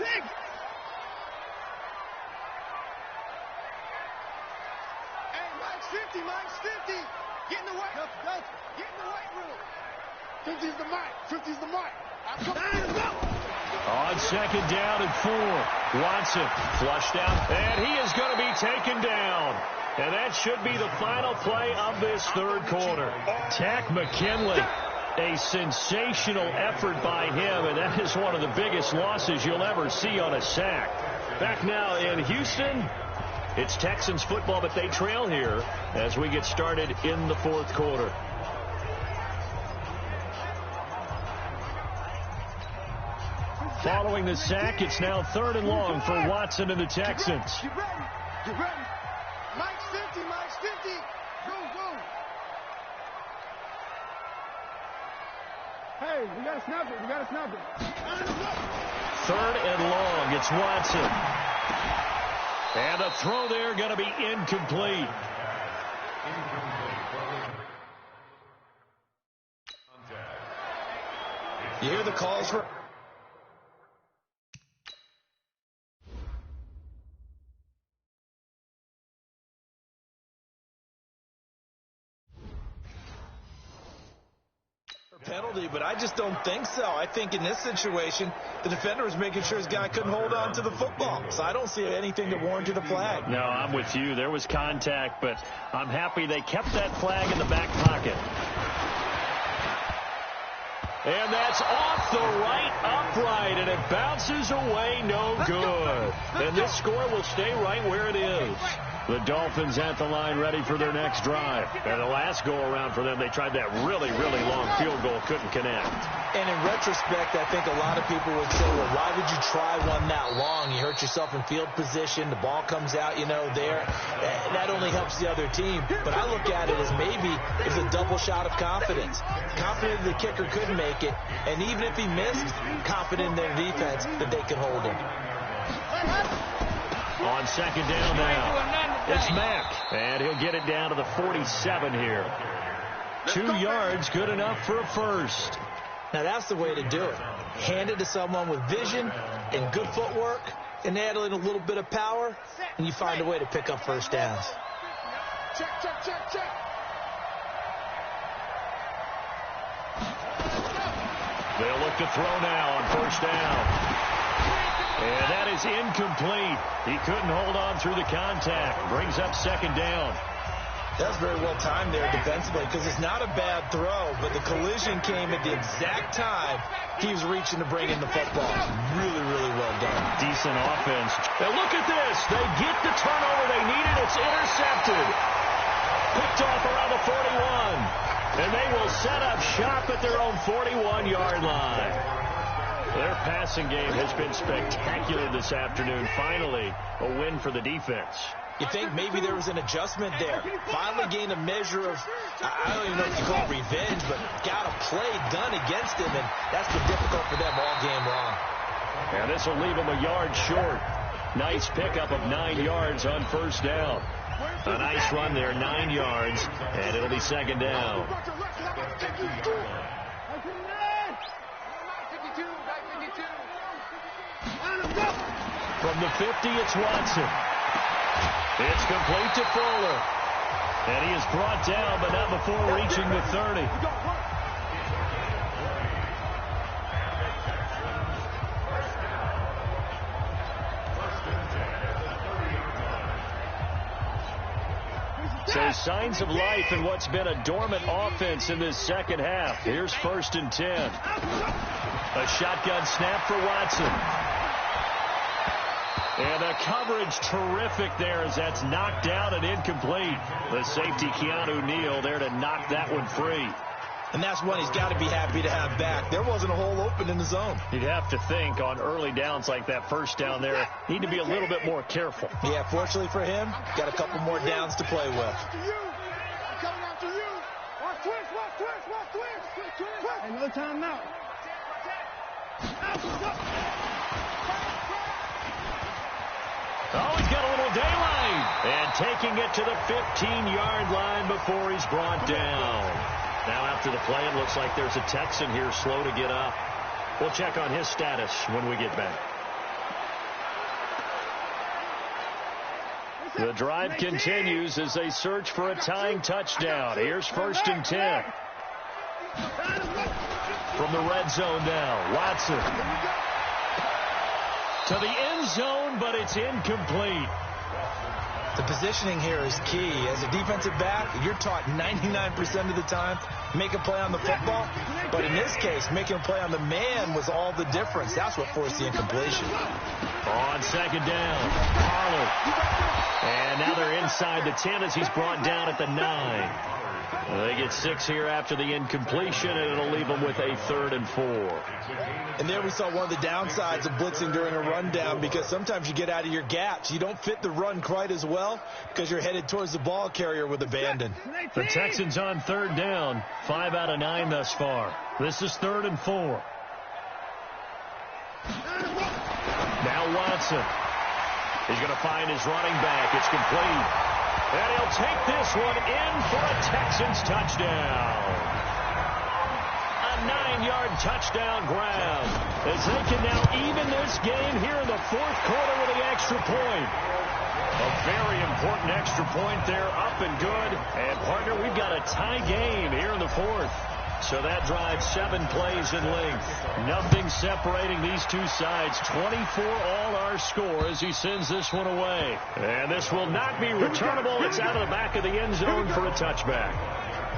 Hey, Mike's 50, Mike's 50. Get in the white. Get in the white room. 50's the mic. 50's the mic. On second down and 4. Watson flushed out, and he is going to be taken down. And that should be the final play of this third quarter. Tack McKinley, a sensational effort by him, and that is one of the biggest losses you'll ever see on a sack. Back now in Houston, it's Texans football, but they trail here as we get started in the fourth quarter. Following the sack, it's now 3rd and long for Watson and the Texans. Get ready. Get ready. Mike's 50. Mike's 50. Go, go. Hey, we got to snap it. We got to snap it. 3rd and long. It's Watson. And the throw there going to be incomplete. You hear the calls for... penalty, but I just don't think so. I think in this situation, the defender was making sure his guy couldn't hold on to the football. So I don't see anything that warranted a flag. No, I'm with you. There was contact, but I'm happy they kept that flag in the back pocket. And that's off the right upright, and it bounces away, no good. And this score will stay right where it is. The Dolphins at the line ready for their next drive. And the last go-around for them, they tried that really, really long field goal, couldn't connect. And in retrospect, I think a lot of people would say, well, why would you try one that long? You hurt yourself in field position. The ball comes out, there. That only helps the other team. But I look at it as maybe it's a double shot of confidence. Confident the kicker could make it. And even if he missed, confident in their defense that they could hold him. On second down now, it's Mack, and he'll get it down to the 47 here. 2 yards, good enough for a first. Now, that's the way to do it. Hand it to someone with vision and good footwork, and add in a little bit of power, and you find a way to pick up first downs. Check, check, check, check. They'll look to throw now on first down. And that is incomplete. He couldn't hold on through the contact. Brings up second down. That's very well timed there defensively because it's not a bad throw, but the collision came at the exact time he was reaching to bring in the football. Really, really well done. Decent offense. Now look at this. They get the turnover they needed. It's intercepted. Picked off around the 41. And they will set up shop at their own 41-yard line. Their passing game has been spectacular this afternoon. Finally, a win for the defense. You think maybe there was an adjustment there. Finally gained a measure of, I don't even know if you call it revenge, but got a play done against him, and that's been difficult for them all game long. And this will leave him a yard short. Nice pickup of 9 yards on first down. A nice run there, 9 yards, and it'll be second down. From the 50, it's Watson. It's complete to Fuller. And he is brought down, but not before reaching the 30. So signs of life in what's been a dormant offense in this second half. Here's 1st and 10. A shotgun snap for Watson. And the coverage terrific there as that's knocked out and incomplete. The safety, Keanu Neal, there to knock that one free. And that's one he's got to be happy to have back. There wasn't a hole open in the zone. You'd have to think on early downs like that first down there, need to be a little bit more careful. Yeah, fortunately for him, got a couple more downs to play with. Hey, no time out. Oh, he's got a little daylight. And taking it to the 15-yard line before he's brought down. Now after the play, it looks like there's a Texan here slow to get up. We'll check on his status when we get back. The drive continues as they search for a tying touchdown. Here's 1st and 10. From the red zone now, Watson. To the end zone, but it's incomplete. The positioning here is key. As a defensive back, you're taught 99% of the time, make a play on the football. But in this case, making a play on the man was all the difference. That's what forced the incompletion. On second down, Pollard. And now they're inside the 10 as he's brought down at the 9. They get 6 here after the incompletion, and it'll leave them with a 3rd and 4. And there we saw one of the downsides of blitzing during a rundown, because sometimes you get out of your gaps. You don't fit the run quite as well because you're headed towards the ball carrier with abandon. The Texans on 3rd down, 5 out of 9 thus far. This is 3rd and 4. Now Watson. He's going to find his running back. It's complete. And he'll take this one in for a Texans touchdown. A 9-yard touchdown grab as they can now even this game here in the 4th quarter with the extra point. A very important extra point there, up and good. And, partner, we've got a tie game here in the 4th. So that drives 7 plays in length. Nothing separating these two sides. 24 all our score as he sends this one away. And this will not be returnable. It's out of the back of the end zone for a touchback.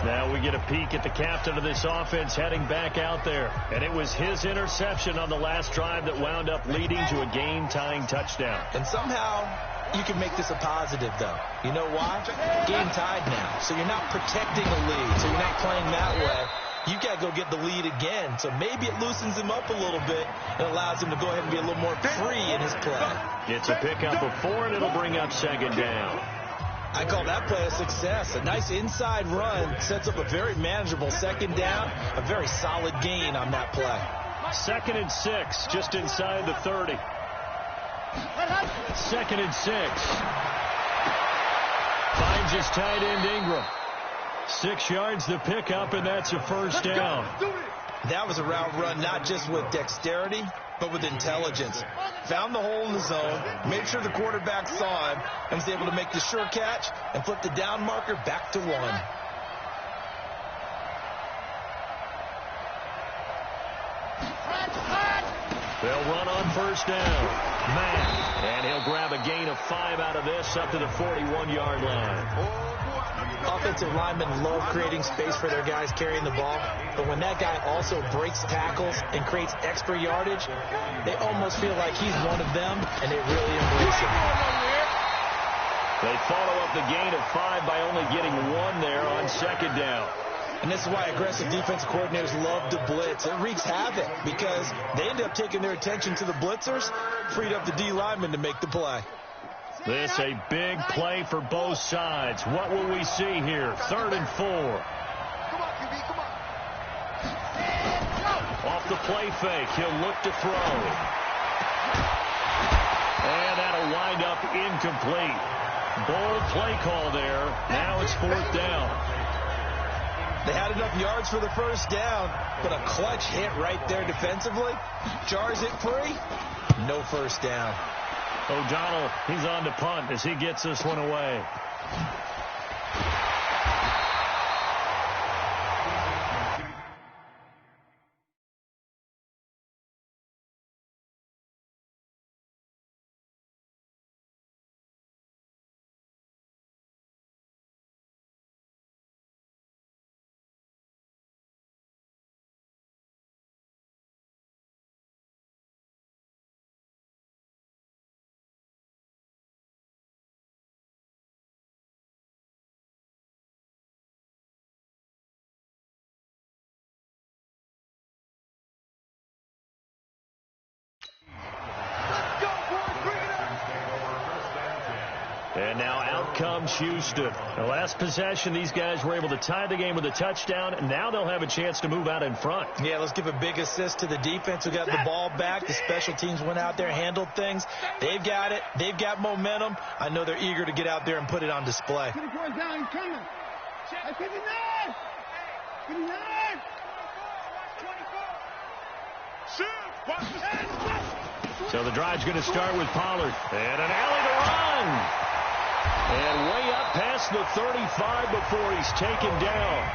Now we get a peek at the captain of this offense heading back out there. And it was his interception on the last drive that wound up leading to a game-tying touchdown. And somehow you can make this a positive, though. You know why? Game tied now. So you're not protecting a lead. So you're not playing that way. You got to go get the lead again. So maybe it loosens him up a little bit and allows him to go ahead and be a little more free in his play. It's a pickup of 4, and it'll bring up 2nd down. I call that play a success. A nice inside run sets up a very manageable 2nd down. A very solid gain on that play. 2nd and 6, just inside the 30. 2nd and 6. Finds his tight end Ingram. 6 yards the pickup, and that's a 1st down. That was a route run not just with dexterity, but with intelligence. Found the hole in the zone, made sure the quarterback saw him, and was able to make the sure catch and flip the down marker back to 1. They'll run on 1st down. Matt, and he'll grab a gain of 5 out of this up to the 41-yard line. Offensive linemen love creating space for their guys carrying the ball, but when that guy also breaks tackles and creates extra yardage, they almost feel like he's one of them, and they really embrace him. They follow up the gain of 5 by only getting 1 there on 2nd down. And this is why aggressive defensive coordinators love to blitz. It wreaks havoc because they end up taking their attention to the blitzers, freed up the D lineman to make the play. This a big play for both sides. What will we see here? 3rd and 4. Off the play fake, he'll look to throw. And that'll wind up incomplete. Bold play call there. Now it's 4th down. They had enough yards for the 1st down, but a clutch hit right there defensively. Jars it free. No 1st down. O'Donnell, he's on to punt as he gets this one away. And now out comes Houston. The last possession, these guys were able to tie the game with a touchdown, and now they'll have a chance to move out in front. Yeah, let's give a big assist to the defense who got the ball back. The special teams went out there, handled things. They've got it. They've got momentum. I know they're eager to get out there and put it on display. So the drive's going to start with Pollard. And an alley to run. And way up past the 35 before he's taken down.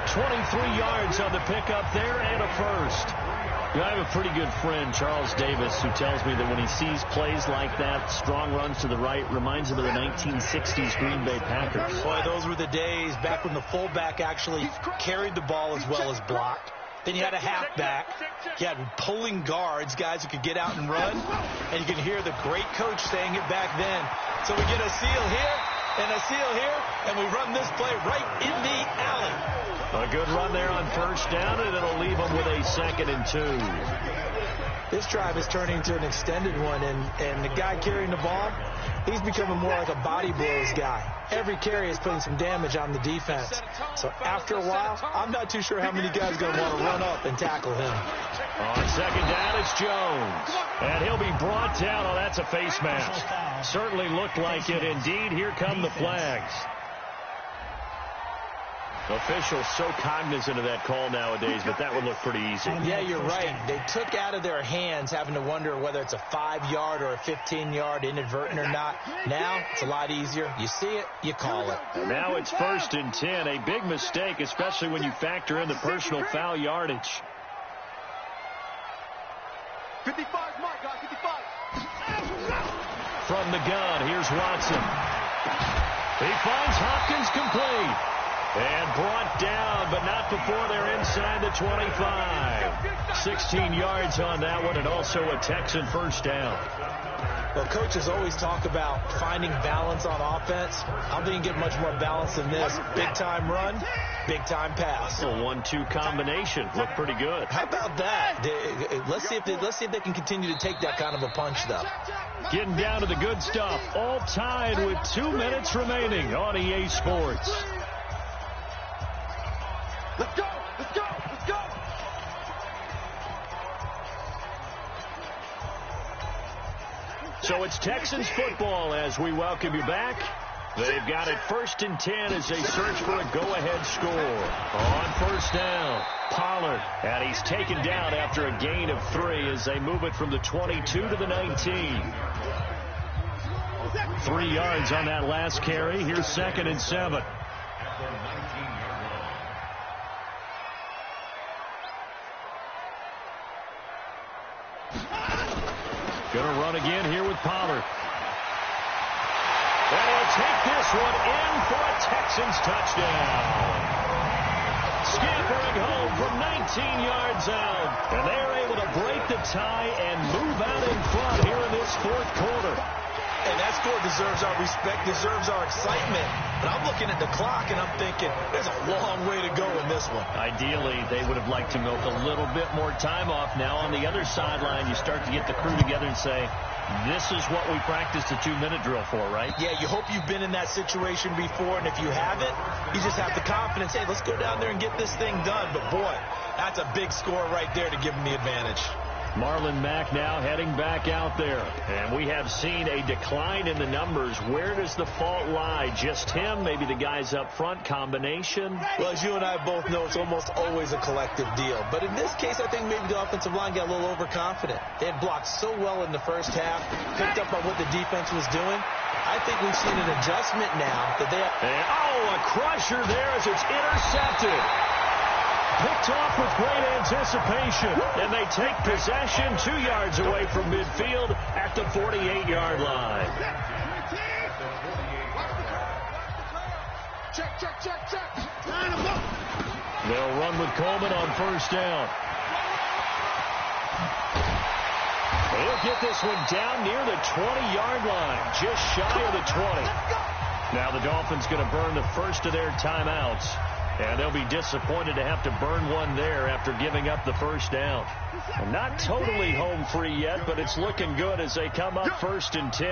23 yards on the pickup there and a 1st. You know, I have a pretty good friend, Charles Davis, who tells me that when he sees plays like that, strong runs to the right, reminds him of the 1960s Green Bay Packers. Boy, those were the days back when the fullback actually carried the ball as well as blocked. Then you had a halfback. You had pulling guards, guys who could get out and run. And you can hear the great coach saying it back then. So we get a seal here and a seal here, and we run this play right in the alley. A good run there on 1st down, and it'll leave them with a 2nd and 2. This drive is turning into an extended one, and the guy carrying the ball, he's becoming more like a body blows guy. Every carry is putting some damage on the defense. So after a while, I'm not too sure how many guys are going to want to run up and tackle him. On 2nd down, it's Jones. And he'll be brought down. Oh, that's a face mask. Certainly looked like it. Indeed, here come the flags. Officials so cognizant of that call nowadays, but that would look pretty easy. Yeah, you're right. They took out of their hands having to wonder whether it's a 5-yard or a 15-yard inadvertent or not. Now, it's a lot easier. You see it, you call it. And now it's 1st and 10. A big mistake, especially when you factor in the personal foul yardage. 55 mark, guys, 55. From the gun, here's Watson. He finds Hopkins complete. And brought down, but not before they're inside the 25. 16 yards on that one, and also a Texan first down. Well, coaches always talk about finding balance on offense. I don't think you can get much more balance than this. Big-time run, big-time pass. A 1-2 combination. Looked pretty good. How about that? Let's see if they can continue to take that kind of a punch, though. Getting down to the good stuff. All tied with 2 minutes remaining on EA Sports. Let's go! Let's go! Let's go! So it's Texans football as we welcome you back. They've got it 1st and 10 as they search for a go-ahead score. On 1st down, Pollard. And he's taken down after a gain of 3 as they move it from the 22 to the 19. 3 yards on that last carry. Here's 2nd and 7. Going to run again here with Pollard. And he'll take this one in for a Texans touchdown. Scampering home from 19 yards out. And they're able to break the tie and move out in front here in this 4th quarter. And that score deserves our respect, deserves our excitement. But I'm looking at the clock, and I'm thinking there's a long way to go in this one. Ideally, they would have liked to milk a little bit more time off. Now, on the other sideline, you start to get the crew together and say, this is what we practiced a 2-minute drill for, right? Yeah, you hope you've been in that situation before, and if you haven't, you just have the confidence, hey, let's go down there and get this thing done. But, boy, that's a big score right there to give them the advantage. Marlon Mack now heading back out there. And we have seen a decline in the numbers. Where does the fault lie? Just him? Maybe the guys up front? Combination? Well, as you and I both know, it's almost always a collective deal. But in this case, I think maybe the offensive line got a little overconfident. They had blocked so well in the first half, picked up on what the defense was doing. I think we've seen an adjustment now that they have. And, a crusher there as it's intercepted. Picked off with great anticipation, and they take possession 2 yards away from midfield at the 48-yard line. Check. They'll run with Coleman on 1st down. They'll get this one down near the 20-yard line, just shy of the 20. Now the Dolphins going to burn the first of their timeouts. And they'll be disappointed to have to burn one there after giving up the first down. And not totally home free yet, but it's looking good as they come up 1st and 10.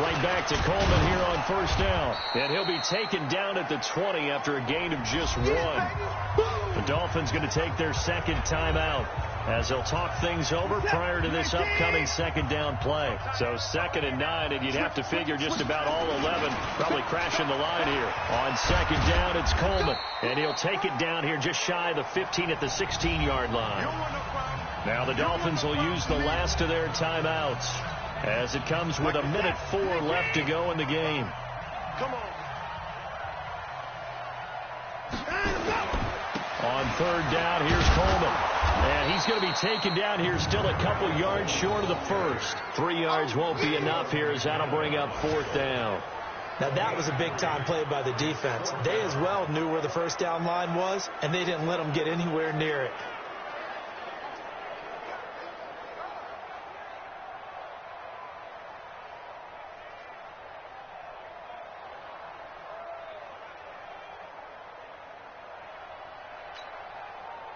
Right back to Coleman here on 1st down. And he'll be taken down at the 20 after a gain of just 1. The Dolphins going to take their 2nd timeout as they'll talk things over prior to this upcoming 2nd down play. So 2nd and 9, and you'd have to figure just about all 11 probably crashing the line here. On 2nd down, it's Coleman, and he'll take it down here just shy of the 15 at the 16-yard line. Now the Dolphins will use the last of their timeouts as it comes with 1:04 left to go in the game. Come on. On 3rd down, here's Coleman. And he's going to be taken down here still a couple yards short of the first. 3 yards won't be enough here as that'll bring up 4th down. Now, that was a big-time play by the defense. They as well knew where the 1st down line was, and they didn't let them get anywhere near it.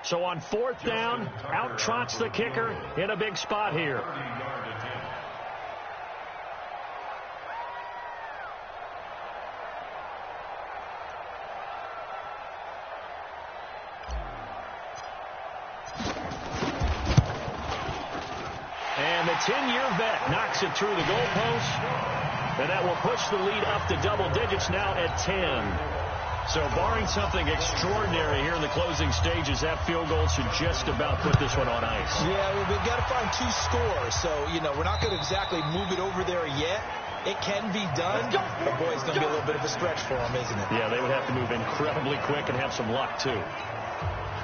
So on 4th down, out trots the kicker in a big spot here. And the 10-year vet knocks it through the goalpost. And that will push the lead up to double digits now at 10. So barring something extraordinary here in the closing stages, that field goal should just about put this one on ice. Yeah, we've got to find 2 scores. So, we're not going to exactly move it over there yet. It can be done, but boy, it's going to be a little bit of a stretch for them, isn't it? Yeah, they would have to move incredibly quick and have some luck, too.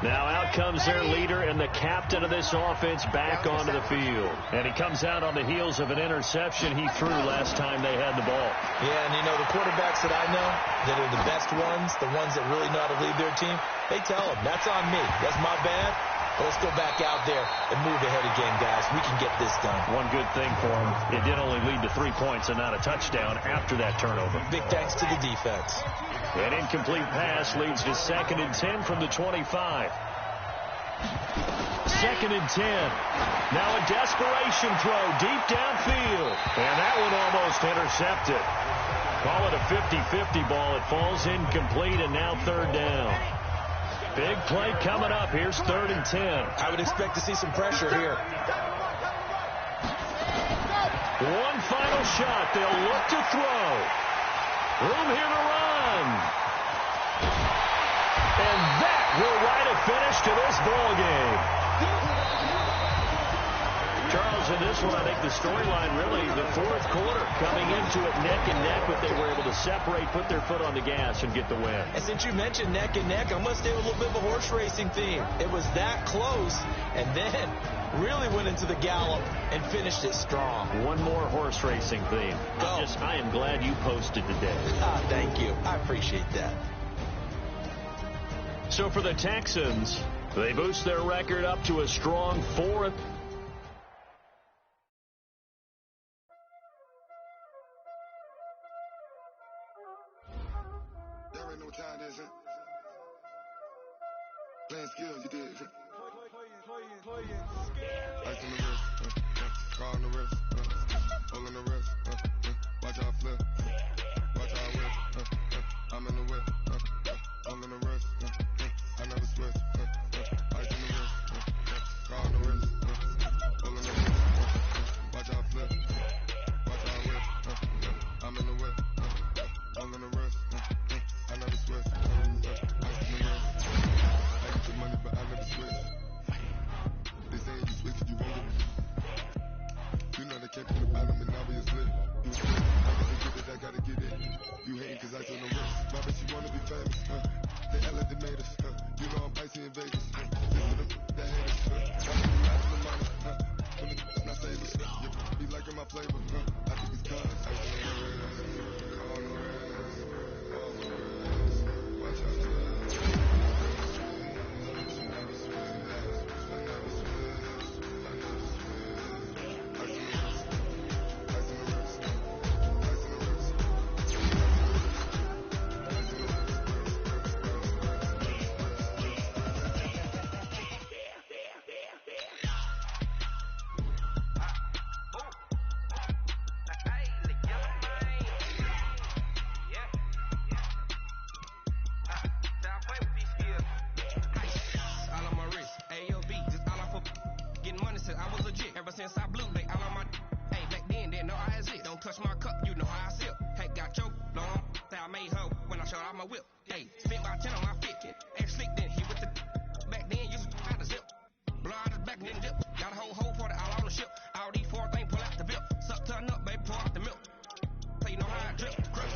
Now out comes their leader and the captain of this offense back onto the field. And he comes out on the heels of an interception he threw last time they had the ball. Yeah, and the quarterbacks that I know that are the best ones, the ones that really know how to lead their team, they tell them, that's on me. That's my bad. But let's go back out there and move ahead again, guys. We can get this done. One good thing for him, it did only lead to 3 points and not a touchdown after that turnover. Big thanks to the defense. An incomplete pass leads to 2nd and 10 from the 25. 2nd and 10. Now a desperation throw deep downfield. And that one almost intercepted. Call it a 50-50 ball. It falls incomplete, and now 3rd down. Big play coming up. Here's 3rd and 10. I would expect to see some pressure here. One final shot. They'll look to throw. Room here to run. And that will write a finish to this ball game. Charles, in this one, I think the storyline really, the 4th quarter, coming into it neck and neck, but they were able to separate, put their foot on the gas, and get the win. And since you mentioned neck and neck, I'm going to stay with a little bit of a horse racing theme. It was that close, and then really went into the gallop and finished it strong. One more horse racing theme. I am glad you posted today. Thank you. I appreciate that. So for the Texans, they boost their record up to a strong 4th. There ain't no time, is it? Playing skills, you did. Ice on the wrist, car on the wrist, hole in the wrist, watch how I flip, watch how I whip, I'm in the whip, hole in the wrist, I never switch, ice on the wrist, car on the wrist, hole in the wrist, watch how I flip, watch how I whip, I'm in the whip, hole in the wrist, I never switch, ice on the wrist, I get the money but I never switch. They saying you switch it, you won't get it. You know they came from the bottom and now we is lit. You split, I gotta get it, I gotta get it. You hating cause I told them rich. My bitch, you wanna be famous, They elevated us, You know I'm icy in Vegas, This is the that hate us, I'm the money, When the not savers, You be liking my flavor, I think it's cause I on the wrist, on the wrist, on the wrist. Watch out, since I blew, they all on my. Hey, back then, didn't know I exist. Don't touch my cup, you know how I sip. Hey, got your long, that I made her when I showed out my whip. Hey, spent about 10 on my 50. Hey, slick then, he with the. Back then, used to out the zip. Blow out his back and then dip. Got a whole party all on the ship. All these 4 things pull out the bip. Suck, turn up, baby, pour out the milk. So you know how I drip. Crush.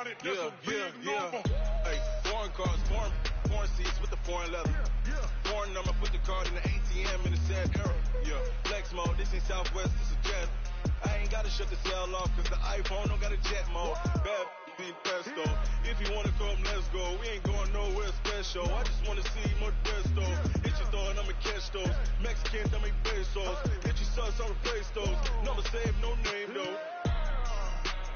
counted, that's a big number. Hey, foreign cars, foreign seats with the foreign leather. Foreign number, put the card in the ATM in the sad era. Flex mode, this ain't Southwest, this is jet. I ain't gotta shut the cell off, cause the iPhone don't got a jet mode. Bad being pesto. If you wanna come, let's go. We ain't going nowhere special. I just wanna see Modesto. Hit your thought, I'ma catch those. Mexicans, I make pesos. Hit your sus, I'll replace those. Number saved, no name though.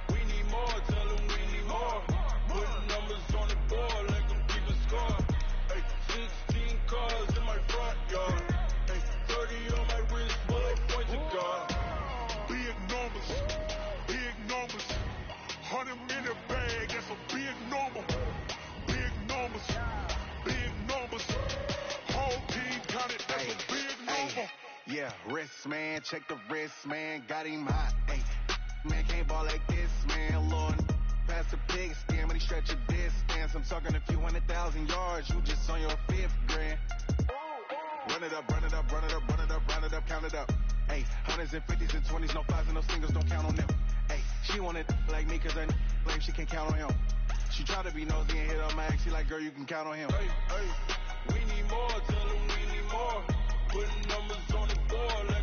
We need more, tell them we need more. Putting numbers on the board like I'm keeping score. Hey, 16 cars in my front yard. Hey, 30 on my wrist, boy, point to God. Big numbers, big numbers. 100 minute bag, that's a big number. Big numbers, big numbers. Whole team counted, that's a big number. Yeah, wrist man, check the wrist man, got him hot. Ay, man can't ball like this, man. Lord, pass the pig skin, but he stretch a distance. I'm talking a few 100,000 yards, you just on your 5th grand. Run it up, run it up, run it up, run it up, run it up, count it up. Ay, hundreds and 50s and 20s, no 5s and no singles, don't count on them. Ay, she wanted like me cause her blame, she can't count on him. She try to be nosy and hit on my ex, she like, girl, you can count on him. Hey, we need more, tell them we need more. Putting numbers on the board.